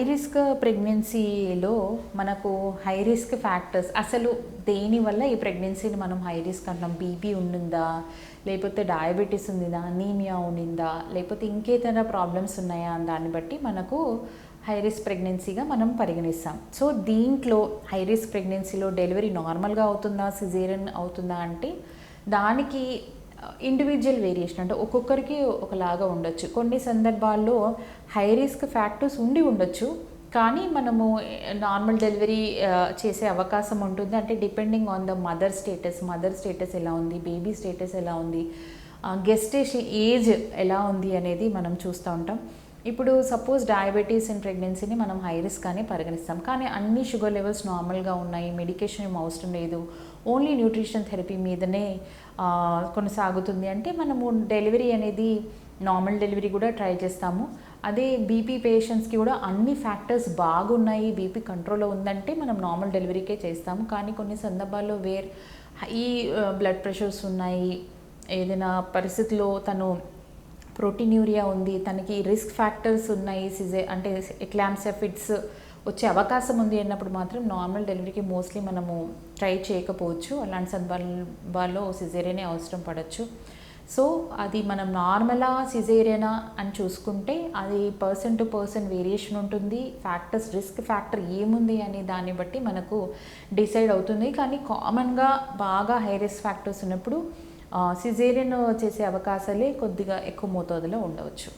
Risk ప్రెగ్నెన్సీలో మనకు high risk factors అసలు దేనివల్ల ఈ ప్రెగ్నెన్సీని మనం హై రిస్క్ అంటాం? బీపీ ఉండిందా, లేకపోతే డయాబెటీస్ ఉండిందా, అనీమియా ఉండిందా, లేకపోతే ఇంకేదైనా ప్రాబ్లమ్స్ ఉన్నాయా అని దాన్ని బట్టి మనకు హై రిస్క్ ప్రెగ్నెన్సీగా మనం పరిగణిస్తాం. సో దీంట్లో హై రిస్క్ ప్రెగ్నెన్సీలో డెలివరీ నార్మల్గా అవుతుందా, సిజేరియన్ అవుతుందా అంటే దానికి ఇండివిజువల్ వేరియేషన్, అంటే ఒక్కొక్కరికి ఒకలాగా ఉండొచ్చు. కొన్ని సందర్భాల్లో హై రిస్క్ ఫ్యాక్టర్స్ ఉండి ఉండొచ్చు, కానీ మనము నార్మల్ డెలివరీ చేసే అవకాశం ఉంటుంది. అంటే depending on the mother status ఎలా ఉంది, బేబీ స్టేటస్ ఎలా ఉంది, గెస్టేషన్ ఏజ్ ఎలా ఉంది అనేది మనం చూస్తూ ఉంటాం. ఇప్పుడు సపోజ్ డయాబెటీస్ ఇన్ ప్రెగ్నెన్సీని మనం హై రిస్క్ అని పరిగణిస్తాం, కానీ అన్ని షుగర్ లెవెల్స్ నార్మల్గా ఉన్నాయి, మెడికేషన్ ఏం అవసరం లేదు, ఓన్లీ న్యూట్రిషన్ థెరపీ మీదనే కొనసాగుతుంది అంటే మనము డెలివరీ అనేది నార్మల్ డెలివరీ కూడా ట్రై చేస్తాము. అదే బీపీ పేషెంట్స్కి కూడా అన్ని ఫ్యాక్టర్స్ బాగున్నాయి, బీపీ కంట్రోల్లో ఉందంటే మనం నార్మల్ డెలివరీకే చేస్తాము. కానీ కొన్ని సందర్భాల్లో హై బ్లడ్ ప్రెషర్స్ ఉన్నాయి, ఏదైనా పరిస్థితిలో తను ప్రోటీన్యూరియా ఉంది, తనకి రిస్క్ ఫ్యాక్టర్స్ ఉన్నాయి, అంటే ఎక్లాంప్సియా ఫిట్స్ వచ్చే అవకాశం ఉంది అన్నప్పుడు మాత్రం నార్మల్ డెలివరీకి మోస్ట్లీ మనము ట్రై చేయకపోవచ్చు. అలాంటి సందర్భాల్లో సిజేరియనే అవసరం పడవచ్చు. సో అది మనం నార్మలా సిజేరియనా అని చూసుకుంటే అది పర్సన్ టు పర్సన్ వేరియేషన్ ఉంటుంది. రిస్క్ ఫ్యాక్టర్ ఏముంది అనే దాన్ని బట్టి మనకు డిసైడ్ అవుతుంది. కానీ కామన్గా బాగా హై రిస్క్ ఫ్యాక్టర్స్ ఉన్నప్పుడు సిజేరియన్ చేసే అవకాశాలే కొద్దిగా ఎక్కువ మోతాదులో ఉండవచ్చు.